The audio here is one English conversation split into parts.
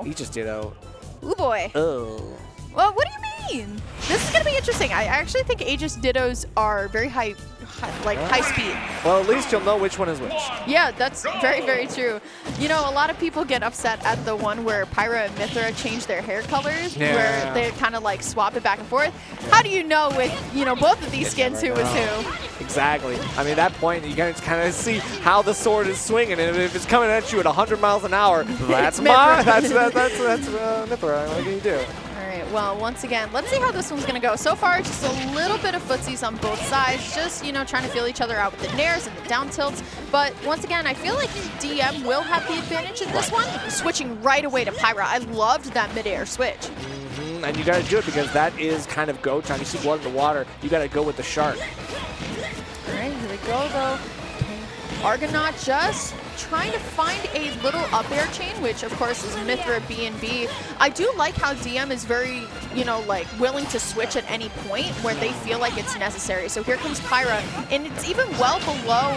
Aegis Ditto. Ooh boy. Oh. Well, what do you mean? This is going to be interesting. I actually think Aegis Dittos are very high speed. Well, at least you'll know which one is which. Yeah, that's very, very true. You know, a lot of people get upset at the one where Pyra and Mythra change their hair colors, where they kind of like swap it back and forth. How do you know with, you know, both of these skins who is who? Exactly. I mean, at that point, you can kind of see how the sword is swinging, and if it's coming at you at 100 miles an hour, that's Mythra. That's Mythra. What can you do? Well, once again, let's see how this one's going to go. So far, just a little bit of footsies on both sides, just, you know, trying to feel each other out with the nairs and the down tilts. But once again, I feel like DM will have the advantage in this one, switching right away to Pyra. I loved that mid-air switch. And you got to do it because that is kind of go time. You see blood in the water, you got to go with the shark. All right, here we go, though. Argonaut just trying to find a little up air chain, which of course is Mythra B&B. I do like how DM is very, you know, like willing to switch at any point where they feel like it's necessary. So here comes Pyra, and it's even well below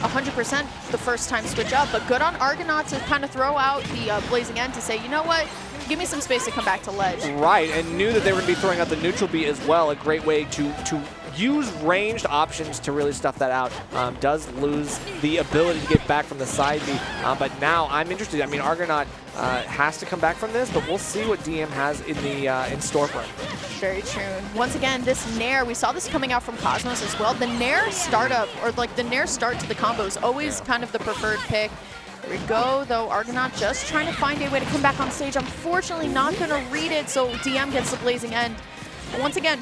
100% the first time switch up, but good on Argonaut to kind of throw out the Blazing End to say, you know what, give me some space to come back to ledge. Right, and knew that they were going to be throwing out the neutral B as well. A great way to use ranged options to really stuff that out. Does lose the ability to get back from the side B, but now I'm interested. I mean, Argonaut has to come back from this, but we'll see what DM has in the in store for him. Very true. Once again, this Nair, we saw this coming out from Cosmos as well. The Nair startup, or like the Nair start to the combo is always kind of the preferred pick. Here we go, though. Argonaut just trying to find a way to come back on stage. Unfortunately, not going to read it, so DM gets the Blazing End. But once again,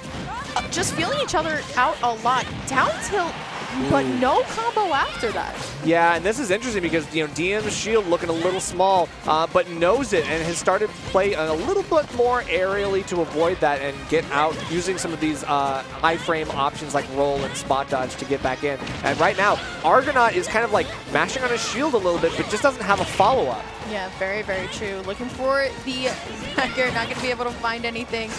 just feeling each other out a lot. Down tilt, but no combo after that. Yeah, and this is interesting because, you know, DM's shield looking a little small, but knows it and has started play a little bit more aerially to avoid that and get out using some of these high frame options like roll and spot dodge to get back in. And right now, Argonaut is kind of like mashing on his shield a little bit, but just doesn't have a follow-up. Yeah, very, very true. Looking for the dagger, not going to be able to find anything.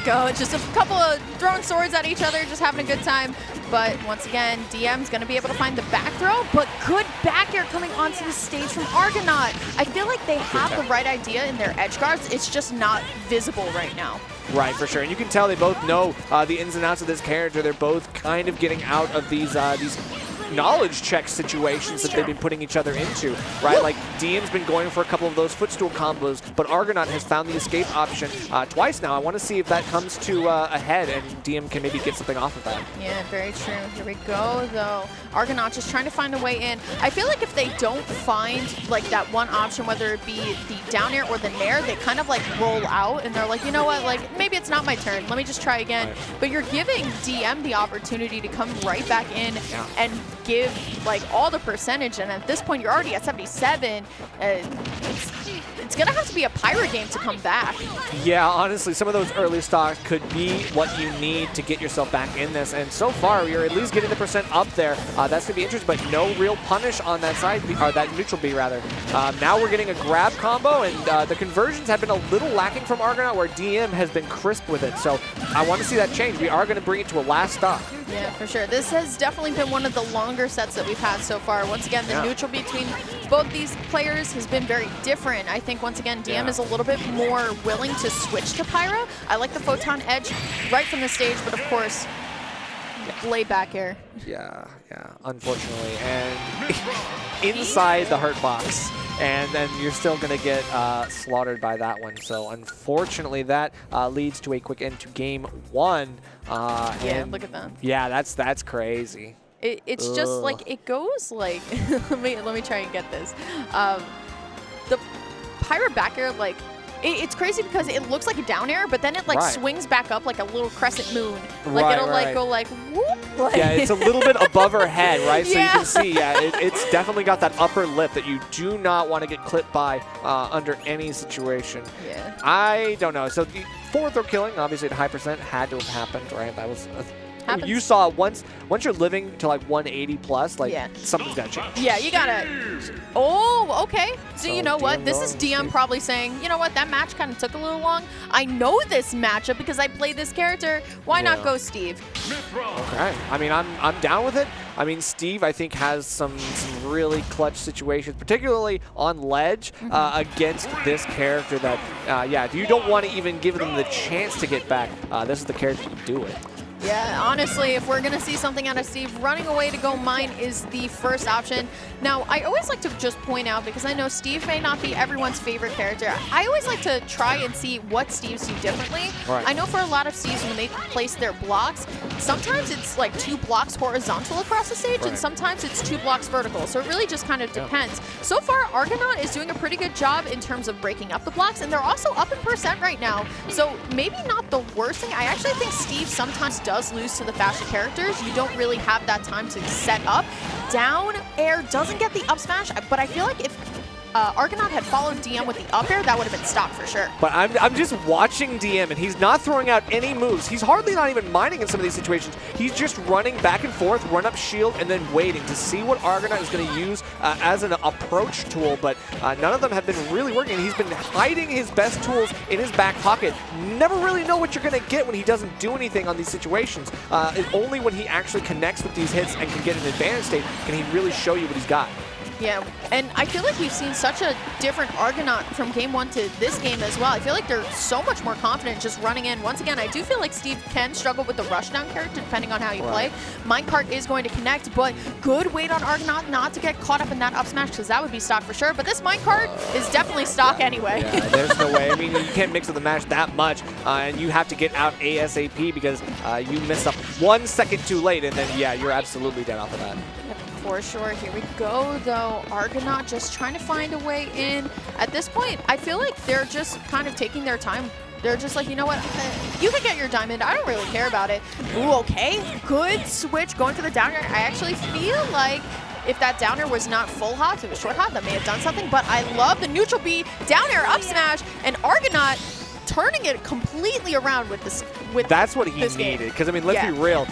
Go, just a couple of throwing swords at each other, just having a good time. But once again, DM's going to be able to find the back throw, but good back air coming onto the stage from Argonaut. I feel like they have the right idea in their edge guards. It's just not visible right now. Right, for sure. And you can tell they both know the ins and outs of this character. They're both kind of getting out of these knowledge check situations that they've been putting each other into, right? Like, DM's been going for a couple of those footstool combos, but Argonaut has found the escape option twice now. I want to see if that comes to a head and DM can maybe get something off of that. Yeah, very true. Here we go, though. Argonaut just trying to find a way in. I feel like if they don't find, like, that one option, whether it be the down air or the nair, they kind of, like, roll out, and they're like, you know what, like, maybe it's not my turn. Let me just try again. Right. But you're giving DM the opportunity to come right back in and give like all the percentage, and at this point you're already at 77. It's gonna have to be a Pyra game to come back. Yeah, honestly, some of those early stocks could be what you need to get yourself back in this, and so far you're at least getting the percent up there. That's gonna be interesting, but no real punish on that side B, or that neutral B rather. Now we're getting a grab combo, and the conversions have been a little lacking from Argonaut, where DM has been crisp with it. So I want to see that change. We are going to bring it to a last stock. Yeah, for sure. This has definitely been one of the longer sets that we've had so far. Once again, the neutral between both these players has been very different. I think, once again, DM is a little bit more willing to switch to Pyra. I like the Photon Edge right from the stage, but of course, blade back air. Yeah, unfortunately. And inside the hurt box. And then you're still going to get slaughtered by that one. So unfortunately, that leads to a quick end to game one. Yeah, look at that. Yeah, that's crazy. It's just like, it goes like, let me try and get this. The Pyra back air, like, it's crazy because it looks like a down air, but then it like swings back up like a little crescent moon. Like it'll like go like whoop. Like. Yeah, it's a little bit above her head, right? So you can see, it's definitely got that upper lip that you do not want to get clipped by under any situation. Yeah. I don't know. So the forward throw killing, obviously at a high percent, had to have happened, right? That was happens. you saw once you're living to like 180 plus, like Yeah. something's got to change. Yeah, you gotta. Oh, okay. So you know what? DM This is going, DM Steve. probably saying, you know what? That match kind of took a little long. I know this matchup because I played this character. Why not Yeah. go Steve? Okay. I mean, I'm down with it. I mean, Steve, I think, has some really clutch situations, particularly on ledge against this character that, yeah, you don't want to even give them the chance to get back. This is the character to do it. Yeah, honestly, if we're going to see something out of Steve, running away to go mine is the first option. Now, I always like to just point out, because I know Steve may not be everyone's favorite character, I always like to try and see what Steves do differently. Right. I know for a lot of Steves, when they place their blocks, sometimes it's like 2 blocks horizontal across the stage, and sometimes it's 2 blocks vertical. So it really just kind of depends. So far, Argonaut is doing a pretty good job in terms of breaking up the blocks, and they're also up in percent right now. So maybe not the worst thing. I actually think Steve sometimes does lose to the faster characters. You don't really have that time to set up. Down air doesn't get the up smash, but I feel like if Argonaut had followed DM with the up air, that would have been stopped for sure. But I'm just watching DM, and he's not throwing out any moves. He's hardly not even mining in some of these situations. He's just running back and forth, run up shield, and then waiting to see what Argonaut is going to use as an approach tool. But none of them have been really working. He's been hiding his best tools in his back pocket. Never really know what you're going to get when he doesn't do anything on these situations. Only when he actually connects with these hits and can get an advantage state can he really show you what he's got. Yeah, and I feel like we've seen such a different Argonaut from game 1 to this game as well. I feel like they're so much more confident just running in. Once again, I do feel like Steve can struggle with the rushdown character depending on how you play. Minecart is going to connect, but good wait on Argonaut not to get caught up in that up smash, because that would be stock for sure. But this Minecart is definitely stock anyway. Yeah, there's no way. I mean, you can't mix with the match that much, and you have to get out ASAP because you miss up 1 second too late, and then, yeah, you're absolutely dead off of that. For sure. Here we go, though. Argonaut just trying to find a way in. At this point, I feel like they're just kind of taking their time. They're just like, you know what? You can get your diamond. I don't really care about it. Ooh, okay. Good switch going for the downer. I actually feel like if that downer was not full hop, it was short hop, that may have done something. But I love the neutral B, down air, up smash, and Argonaut turning it completely around with this. That's what he needed, because I mean, let's be real.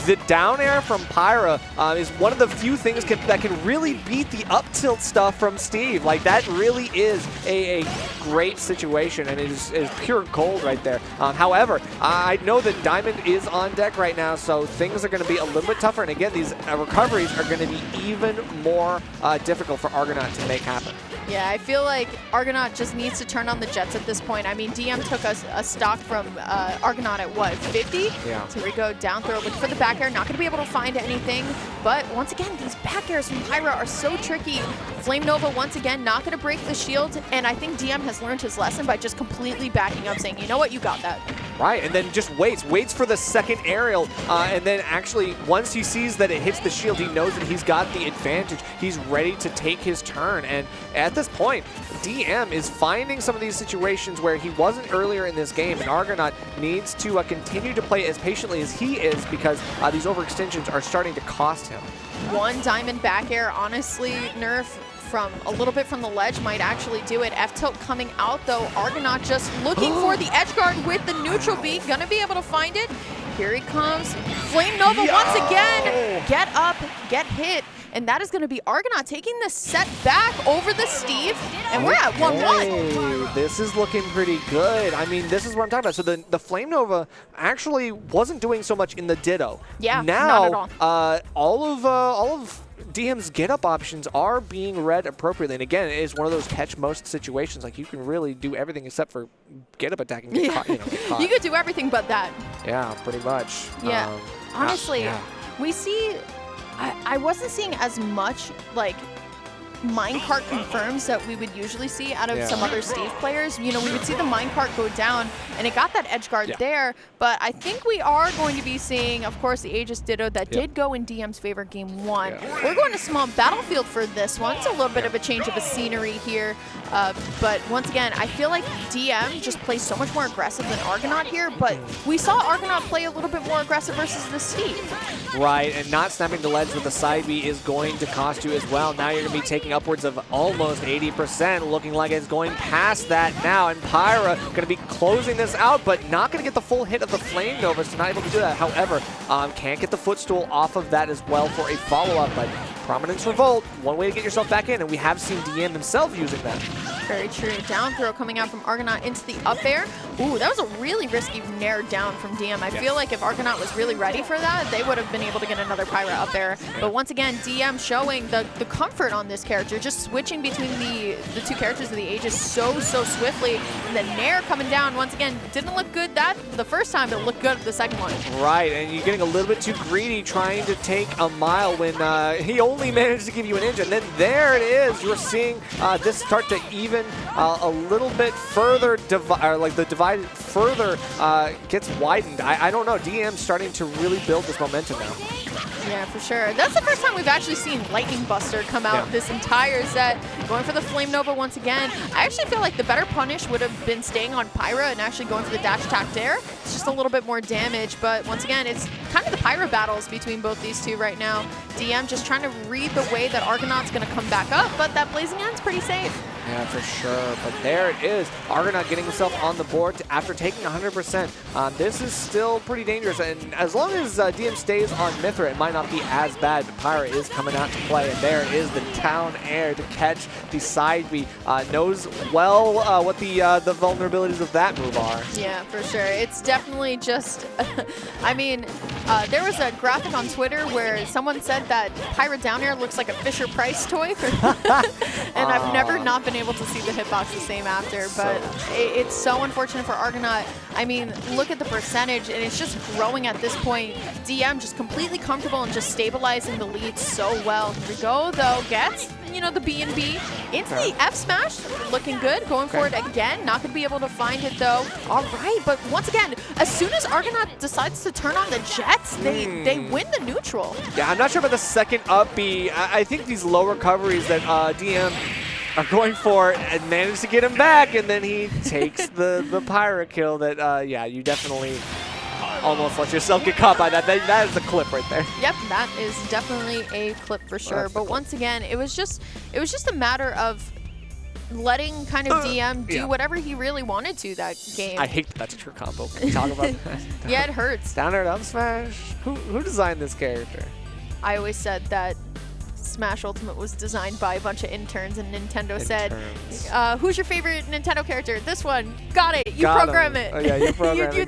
The down air from Pyra is one of the few things that can really beat the up tilt stuff from Steve. Like, that really is a great situation, and it is pure gold right there. However, I know that Diamond is on deck right now, so things are going to be a little bit tougher. And again, these recoveries are going to be even more difficult for Argonaut to make happen. Yeah, I feel like Argonaut just needs to turn on the jets at this point. I mean, DM took a stock from Argonaut at what, 50? Yeah. So here we go, down throw, looking for the back air. Not going to be able to find anything. But once again, these back airs from Pyra are so tricky. Flame Nova, once again, not going to break the shield. And I think DM has learned his lesson by just completely backing up, saying, you know what, you got that. Right, and then just waits for the second aerial, and then actually, once he sees that it hits the shield, he knows that he's got the advantage. He's ready to take his turn, and at this point, DM is finding some of these situations where he wasn't earlier in this game, and Argonaut needs to continue to play as patiently as he is, because these overextensions are starting to cost him. One diamond back air, honestly, Nerf, from a little bit from the ledge might actually do it. F-tilt coming out, though. Argonaut just looking for the edge guard with the neutral B. Gonna be able to find it. Here he comes. Flame Nova once again. Get up, get hit. And that is going to be Argonaut taking the set back over the Steve. And we're at 1-1. This is looking pretty good. I mean, this is what I'm talking about. So the Flame Nova actually wasn't doing so much in the Ditto. Yeah, now, not at all of DM's get-up options are being read appropriately. And again, it is one of those catch most situations. Like, you can really do everything except for get-up attacking. Get caught, get caught. You could do everything but that. Yeah, pretty much. Yeah. Honestly, we see... I wasn't seeing as much, like, minecart confirms that we would usually see out of some other Steve players. You know, we would see the minecart go down, and it got that edge guard there. But I think we are going to be seeing, of course, the Aegis Ditto that did go in DM's favor game 1. We're going to small battlefield for this one. It's a little bit of a change of a scenery here. But once again, I feel like DM just plays so much more aggressive than Argonaut here. But we saw Argonaut play a little bit more aggressive versus the Steve. Right, and not snapping the ledge with the side B is going to cost you as well. Now you're going to be taking upwards of almost 80%, looking like it's going past that now. And Pyra going to be closing this out, but not going to get the full hit of the Flame Nova, so not able to do that. However, can't get the footstool off of that as well for a follow-up, but Prominence Revolt, one way to get yourself back in, and we have seen DM himself using that. Very true. Down throw coming out from Argonaut into the up air. Ooh, that was a really risky nair down from DM. I feel like if Argonaut was really ready for that, they would have been able to get another Pyra up air. But once again, DM showing the comfort on this character, just switching between the two characters of the aegis so swiftly. And the nair coming down, once again, didn't look good the first time, but looked good the second one. Right, and you're getting a little bit too greedy trying to take a mile when he only managed to give you an inch. And then there it is. You're seeing this start to even a little bit further, like the divide further gets widened. I don't know. DM's starting to really build this momentum now. Yeah, for sure. That's the first time we've actually seen Lightning Buster come out this entire set. Going for the Flame Nova once again. I actually feel like the better punish would have been staying on Pyra and actually going for the dash attack there. It's just a little bit more damage, but once again, it's kind of the Pyra battles between both these two right now. DM just trying to read the way that Argonaut's going to come back up, but that Blazing End's pretty safe. Yeah, for sure. But there it is. Argonaut getting himself on the board after taking 100%. This is still pretty dangerous. And as long as DM stays on Mythra, it might not be as bad. But Pyra is coming out to play. And there is the down air to catch the side B. Knows well what the vulnerabilities of that move are. Yeah, for sure. It's definitely just, I mean, there was a graphic on Twitter where someone said that Pyra down air looks like a Fisher-Price toy. And I've never not been able to see the hitbox the same after, but it's so unfortunate for Argonaut. I mean, look at the percentage, and it's just growing at this point. DM just completely comfortable and just stabilizing the lead so well. Here we go, though. Gets, you know, the B&B into the F smash. Looking good. Going for it again. Not going to be able to find it, though. All right, but once again, as soon as Argonaut decides to turn on the jets, they win the neutral. Yeah, I'm not sure about the second up B. I think these low recoveries that DM are going for and manage to get him back, and then he takes the Pyra kill that, yeah, you definitely almost let yourself get caught by that. That is a clip right there. Yep, that is definitely a clip for sure. But once again, it was just a matter of letting kind of DM do whatever he really wanted to that game. I hate that that's a true combo. Can we talk about that? Yeah, it hurts. Down air to up smash. Who designed this character? I always said that Smash Ultimate was designed by a bunch of interns, and Nintendo said, who's your favorite Nintendo character? This one. Got it. You program it. Oh, yeah, you program it.